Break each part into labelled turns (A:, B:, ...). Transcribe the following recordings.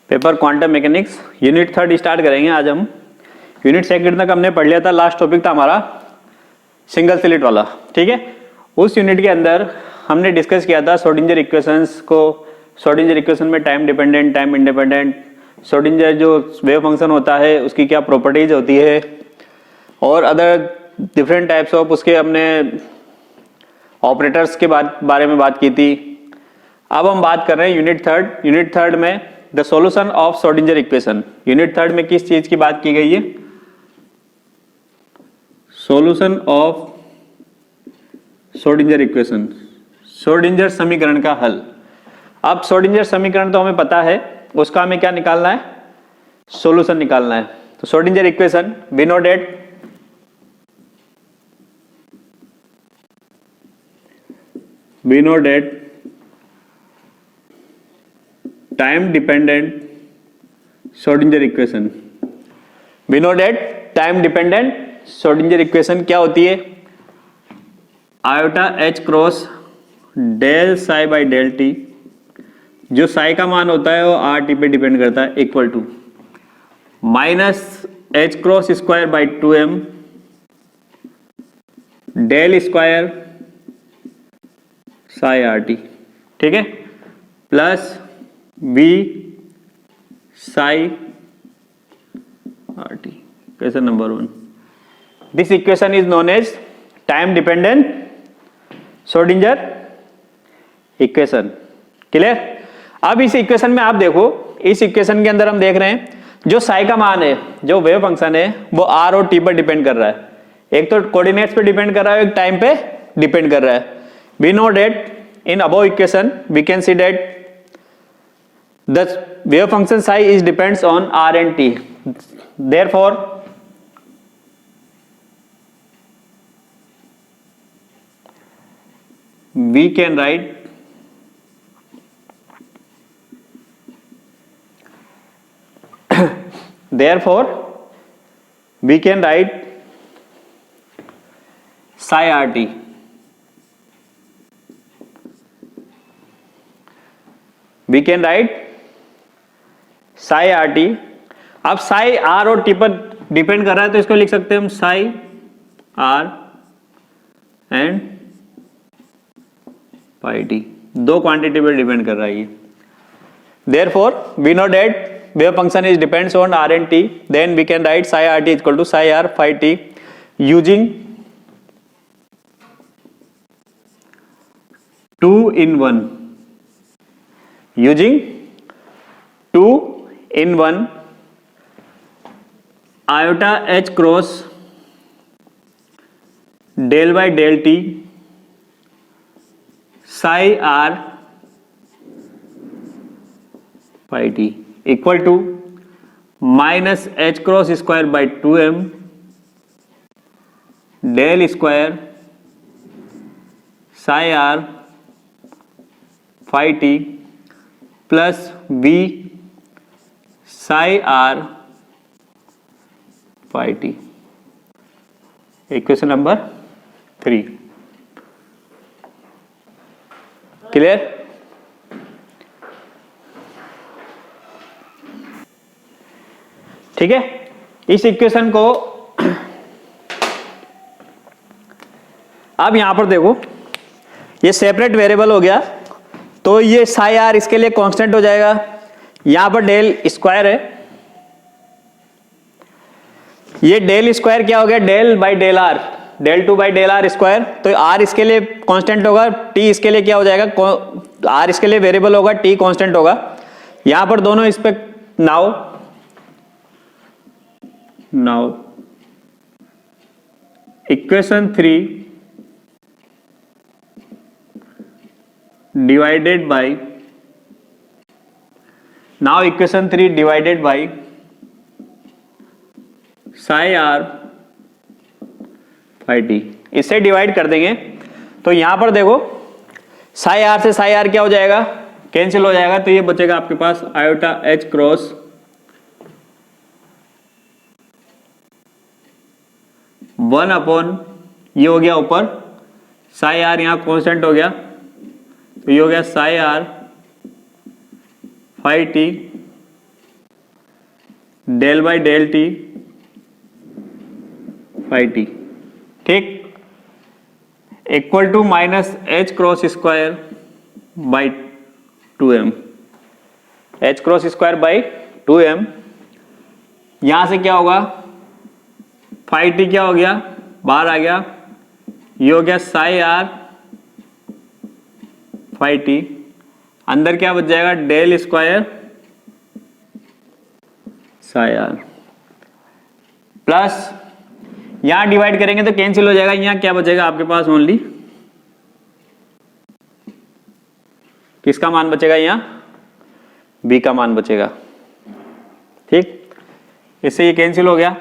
A: Paper quantum mechanics unit 3 start करेंगे आज हम। यूनिट 2 तक हमने पढ़ लिया था, लास्ट टॉपिक था हमारा सिंगल स्लिट वाला, ठीक है। उस यूनिट के अंदर हमने डिस्कस किया था श्रोडिंगर इक्वेशंस को। श्रोडिंगर इक्वेशन में time dependent, time independent, Schrodinger जो वेव फंक्शन होता है उसकी क्या प्रॉपर्टीज होती है और अदर डिफरेंट टाइप्स ऑफ उसके हमने ऑपरेटर्स के बारे में बात की थी। अब हम बात कर रहे हैं यूनिट थर्ड में the solution of Schrodinger equation. Unit 3 में किस चीज की बात की गई है? Solution of Schrodinger equation, Schrodinger समीकरण का हल। अब श्रोडिंगर समीकरण तो हमें पता है, उसका हमें क्या निकालना है? सॉल्यूशन निकालना है। तो Schrodinger equation we know that time dependent Schrodinger equation. We know that time dependent Schrodinger equation क्या होती है? Iota H cross del psi by del t, जो साई का मान होता है वो आर टी पे डिपेंड करता है, equal to minus h cross square by 2m del square psi are t, ठीक है, plus v psi are t. Question number 1, this equation is known as time dependent Schrodinger equation. Clear? अब इस equation में आप देखो, इस equation के अंदर हम देख रहे हैं जो साई का मान है, जो वेव फंक्शन है, वो आर और टी पर डिपेंड कर रहा है। एक तो कोऑर्डिनेट्स पे डिपेंड कर रहा है, एक टाइम पे डिपेंड कर रहा है। We know that in above equation we can see that the wave function psi is depends on r and t, therefore we can write psi rt। we can write psi are t. अब psi r और t पर depend कर रहा है तो इसको लिख सकते हैं हम psi r and phi t, दो क्वांटिटी पर डिपेंड कर रहा है ये। Therefore we know that wave function is depends on r and t, then we can write psi are t equal to psi r phi t using 2 in 1, using 2 in 1 iota h cross del by del t psi r phi t equal to minus h cross square by 2m del square psi r phi t plus v psi r phi t. Equation number 3। Clear? ठीक है, इस equation को अब यहां पर देखो, ये separate variable हो गया तो ये साई आर इसके लिए कांस्टेंट हो जाएगा। यहां पर डेल स्क्वायर है, ये डेल स्क्वायर क्या हो गया? Del by del r, del 2 by del r square. तो आर इसके लिए कांस्टेंट होगा, टी इसके लिए क्या हो जाएगा? आर इसके लिए वेरिएबल होगा, टी कांस्टेंट होगा। यहां पर दोनों इस पे now equation 3 divided by psi r phi t, इससे डिवाइड कर देंगे तो यहां पर देखो साई आर से साई आर क्या हो जाएगा? कैंसिल हो जाएगा। तो ये बचेगा आपके पास आयोटा एच क्रॉस 1 अपॉन ये हो गया ऊपर, साई आर यहां कांस्टेंट हो गया तो ये हो गया psi r phi t del by del t phi t, ठीक, equal to minus h cross square by 2m, h cross square by 2m। यहां से क्या होगा, फाई टी क्या हो गया, बाहर आ गया, ये हो गया साई आर फाई टी, अंदर क्या बच जाएगा, del square psi are, plus यहां डिवाइड करेंगे तो कैंसिल हो जाएगा, यहां क्या बचेगा आपके पास, ओनली किसका मान बचेगा, यहां बी का मान बचेगा, ठीक, इससे ये कैंसिल हो गया,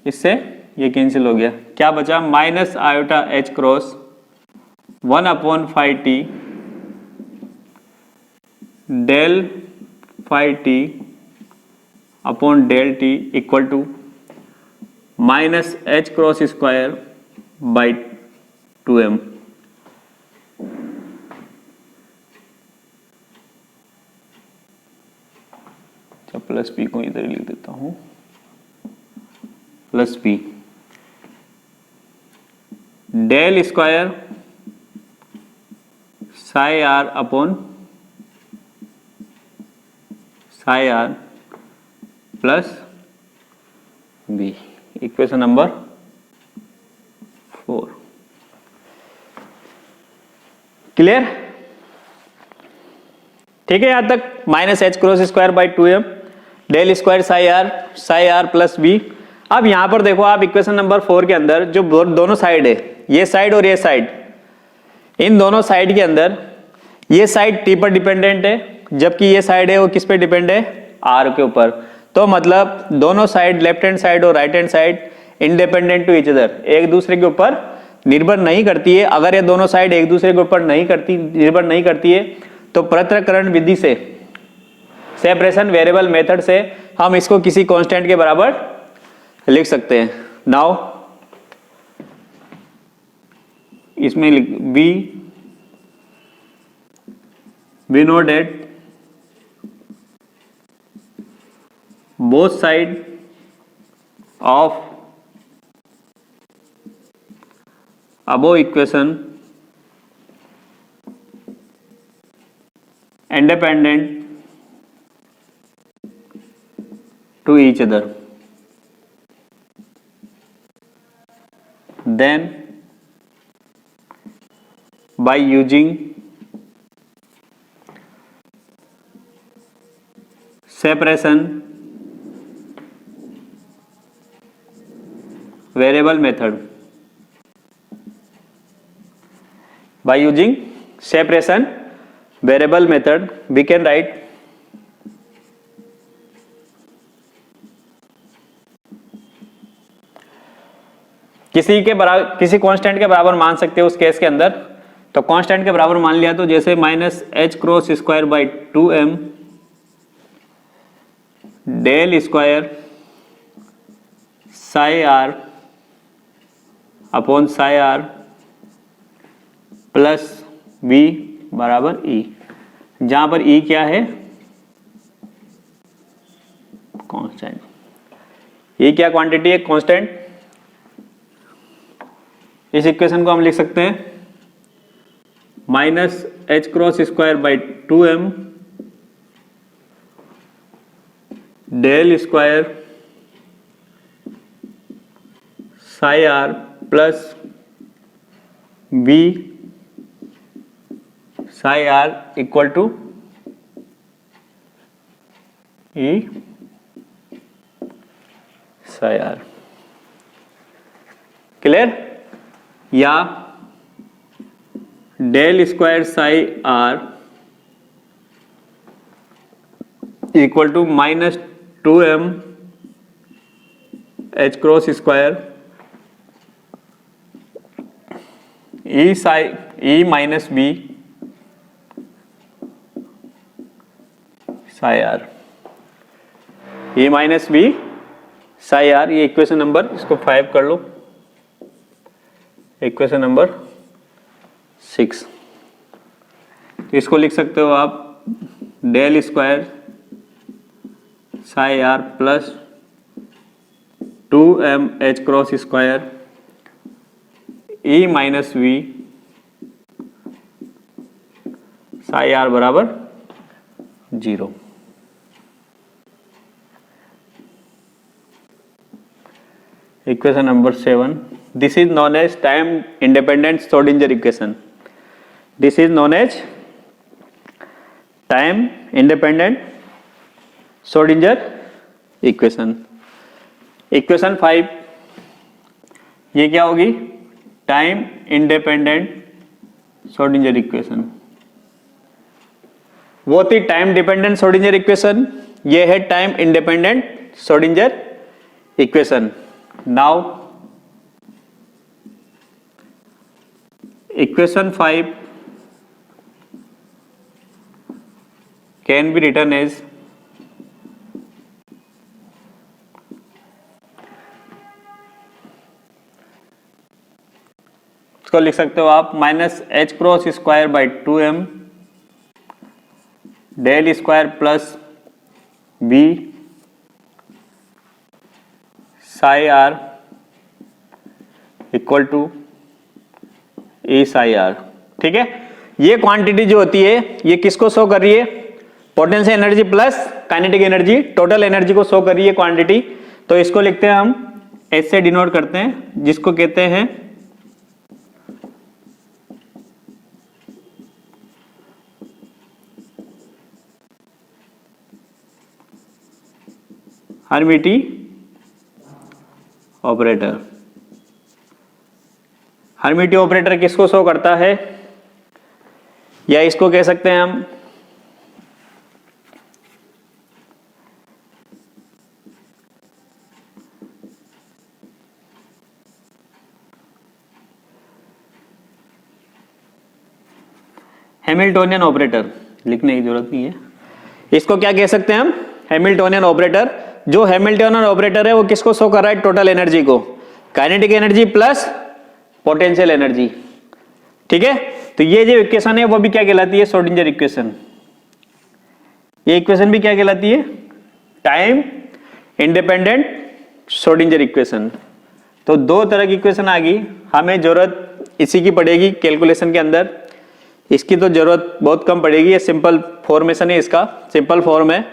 A: इससे ये कैंसिल हो गया, क्या बचा, माइनस आयोटा एच क्रॉस 1/फाई t del phi T upon del T equal to minus h cross square by 2m। Plus P को इधर ही लिख देता हूं, plus P del square psi r upon psi are plus B, equation number 4। Clear, ठीक है, यहां तक minus h cross square by 2m del square psi are plus B. अब यहां पर देखो आप इक्वेशन नंबर 4 के अंदर जो दोनों साइड है, ये साइड और ये साइड, इन दोनों साइड के अंदर ये साइड टी पर डिपेंडेंट है, जबकि ये साइड है वो किस पे डिपेंड है, आर के ऊपर। तो मतलब दोनों साइड, लेफ्ट हैंड साइड और right hand side, independent to each other, एक दूसरे के ऊपर निर्भर नहीं करती है। अगर ये दोनों साइड एक दूसरे के ऊपर निर्भर नहीं करती है तो पृथक्करण विधि से, सेपरेशन वेरिएबल मेथड से हम इसको किसी कांस्टेंट के बराबर लिख सकते हैं। नाउ इसमें we know that both side of above equation independent to each other, then by using separation variable method, by using separation variable method we can write किसी कांस्टेंट के बराबर मान सकते हो उस केस के अंदर। तो कांस्टेंट के बराबर मान लिया तो जैसे minus h cross square by 2m del square psi r upon psi are plus B बराबर ई, जहां पर ई क्या है, कांस्टेंट। ये क्या क्वांटिटी है, कांस्टेंट। इस इक्वेशन को हम लिख सकते हैं minus h cross square by 2m del square psi are plus B psi r equal to E psi r. Clear, या del square psi r equal to minus 2m h cross square E minus B psi r, E minus B psi r. ये equation number, इसको 5 कर लो, equation number 6। तो इसको लिख सकते हो आप del square psi are plus 2m h cross square E minus v psi r बराबर 0। Equation number 7, this is known as time independent Schrodinger equation. This is known as time independent Schrodinger equation. Equation 5 ये क्या होगी? Time independent Schrodinger equation. वो थी time dependent Schrodinger equation, ये है time independent Schrodinger equation. Now equation 5 can be written as इसको लिख सकते हो आप minus h cross square by 2m del square plus B psi r equal to A psi r. ठीक है, ये क्वांटिटी जो होती है ये किसको शो कर रही है? Potential energy plus kinetic energy, total energy को शो कर रही है क्वांटिटी। तो इसको लिखते हैं हम, एच से डिनोट करते हैं, जिसको कहते हैं हर्मिटी ऑपरेटर। हर्मिटी ऑपरेटर किसको शो करता है? या इसको कह सकते हैं हम हैमिल्टोनियन ऑपरेटर। लिखने की जरूरत नहीं है, इसको क्या कह सकते हैं हम? Hamiltonian operator. जो हैमिल्टोनियन ऑपरेटर है वो किसको शो कर रहा है? टोटल एनर्जी को, kinetic energy plus potential energy. ठीक है, तो ये जो इक्वेशन है वो भी क्या कहलाती है? Schrodinger equation. ये इक्वेशन भी क्या कहलाती है? Time independent Schrodinger equation. तो दो तरह की इक्वेशन आ गई, हमें जरूरत इसी की पड़ेगी कैलकुलेशन के अंदर। इसकी तो जरूरत बहुत कम पड़ेगी, ये सिंपल फॉर्मेशन है, इसका सिंपल फॉर्म है,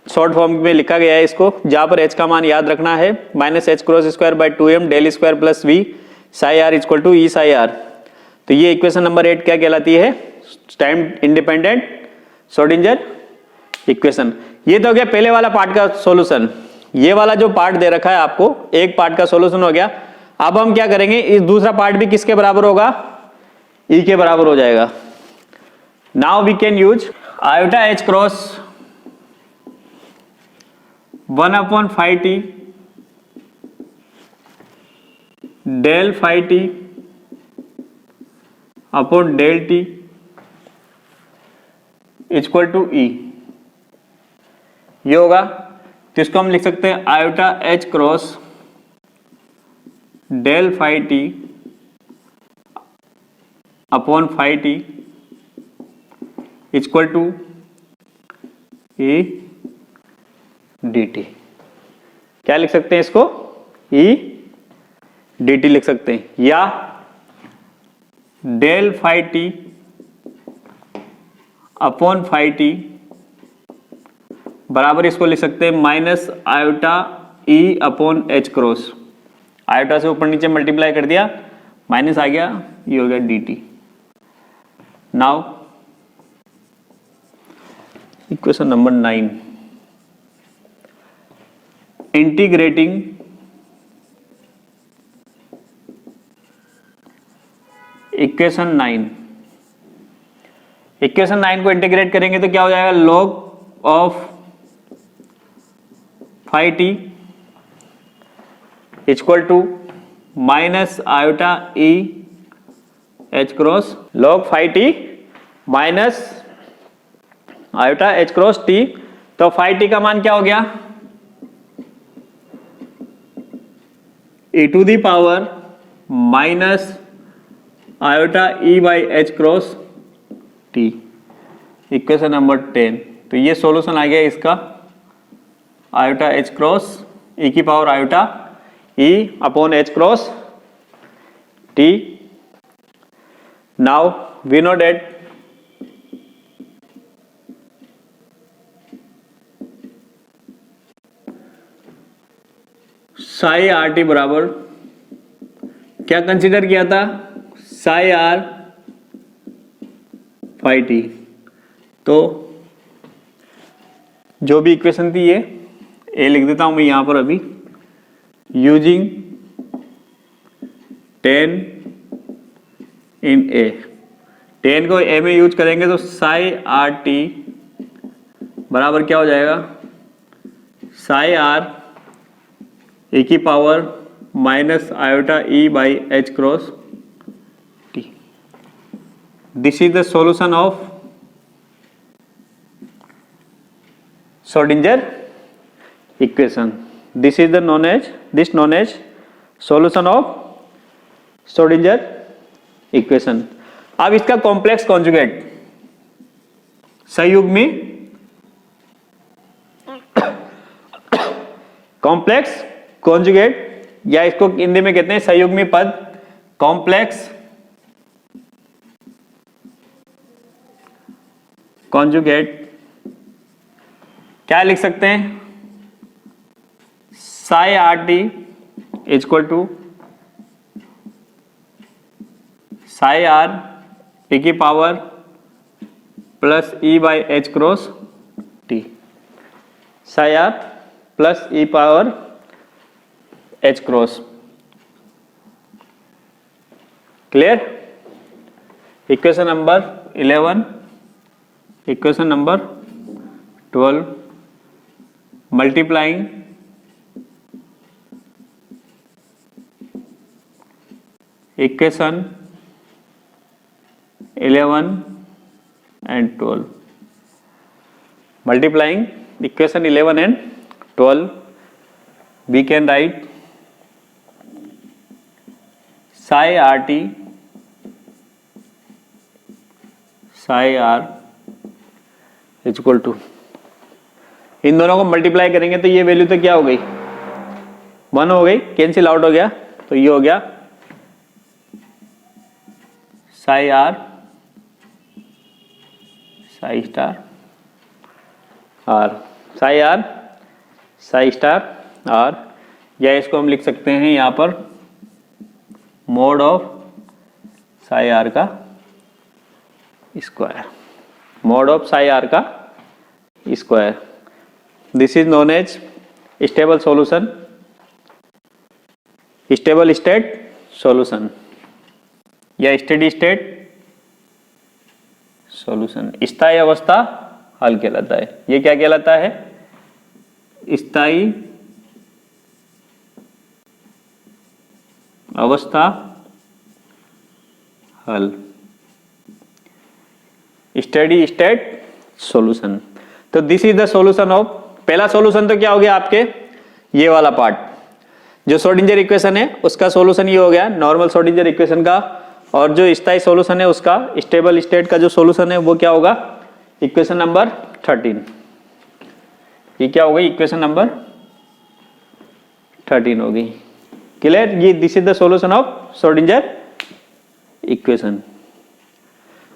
A: शॉर्ट फॉर्म में लिखा गया है इसको, जहां पर h का मान याद रखना है minus h cross square by 2m del square plus v psi r equal to E psi r. तो ये इक्वेशन नंबर 8 क्या कहलाती है? Time independent Schrodinger equation. ये तो हो गया पहले वाला पार्ट का सॉल्यूशन। ये वाला जो पार्ट दे रखा है आपको, एक पार्ट का सॉल्यूशन हो गया। अब हम क्या करेंगे, इस दूसरा पार्ट भी किसके बराबर होगा? ई के बराबर हो जाएगा। Now we can use iota H cross 1/5t del phi T upon del T equal to E, ये होगा। तो इसको हम लिख सकते हैं iota H cross del phi T upon phi T equal to E D T. क्या लिख सकते हैं इसको? ई डी टी लिख सकते हैं, या del phi T upon phi t बराबर इसको लिख सकते हैं माइनस आयोटा ई अपॉन एच क्रॉस। आयोटा से ऊपर नीचे मल्टीप्लाई कर दिया, माइनस आ गया, ये हो गया d t. Now equation number 9, integrating equation 9। Equation 9 को इंटीग्रेट करेंगे तो क्या हो जाएगा? Log of phi T equal to minus iota E h cross, log phi t minus iota H cross t. तो फाई टी का मान क्या हो गया? e to the power minus iota E by H cross t, equation number 10। तो ये solution आ गया इसका। आयोटा एच क्रॉस ई की power iota E upon H cross T. Now we know that psi are T बराबर क्या consider किया था, Sai r phi T. तो जो भी इक्वेशन थी ये ए लिख देता हूं मैं यहां पर अभी, यूजिंग 10 इन ए. 10 को ए में यूज करेंगे तो साई आर टी बराबर क्या हो जाएगा, साई आर ए की power minus iota E by H cross T. This is the solution of Schrodinger equation. This is the known as solution of Schrodinger equation. अब इसका कॉम्प्लेक्स कॉन्जुगेट संयुग्मी कॉम्प्लेक्स कॉन्जुगेट या इसको हिंदी में कहते हैं संयुग्मी पद, कॉम्प्लेक्स कॉन्जुगेट. क्या लिख सकते हैं, psi are T is equal to psi R A की power plus E by H cross T. Psi are plus E power H cross. Clear. Equation number 11, equation number 12 multiplying equation 11 and 12. Multiplying equation 11 and 12, we can write psi RT psi R is equal to, इन दोनों को multiply करेंगे तो ये value तो क्या हो गई, 1 हो गई, कैंसिल आउट हो गया, तो ये हो गया psi R psi star R, psi R psi star R, या इसको हम लिख सकते हैं यहां पर मोड ऑफ साई आर का square, mod of psi R का square. This is known as stable solution, stable state solution या स्टेडी स्टेट सॉल्यूशन. स्थायी अवस्था हल कहलाता है. ये क्या कहलाता है, स्थायी अवस्था हल, स्टेडी स्टेट सॉल्यूशन. तो this is the solution of, पहला सॉल्यूशन तो क्या हो गया आपके, ये वाला पार्ट जो श्रोडिंगर इक्वेशन है उसका सॉल्यूशन ये हो गया नॉर्मल श्रोडिंगर इक्वेशन का, और जो स्थायी सॉल्यूशन है उसका स्टेबल स्टेट का जो सॉल्यूशन है वो क्या होगा, इक्वेशन नंबर 13. ये क्या हो गई, इक्वेशन नंबर 13 हो गई. क्लियर. ये this is the solution of Schrodinger equation.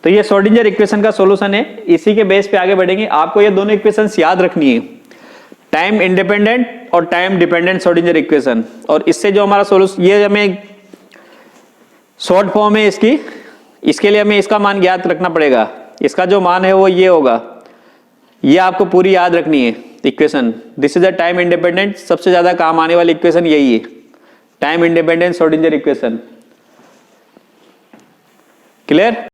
A: तो ये श्रोडिंगर इक्वेशन का सॉल्यूशन है. इसी के बेस पे आगे बढ़ेंगे. आपको ये दोनों इक्वेशंस याद रखनी है, टाइम इंडिपेंडेंट और टाइम डिपेंडेंट श्रोडिंगर इक्वेशन. और इससे जो हमारा सॉल्यूशन, ये हमें शॉर्ट फॉर्म है इसकी, इसके लिए हमें इसका मान ज्ञात रखना पड़ेगा. इसका जो मान है वो ये होगा, ये आपको पूरी याद रखनी है equation. This is the time independent, सबसे ज्यादा काम आने वाली इक्वेशन यही है, time independent Schrodinger equation. Clear.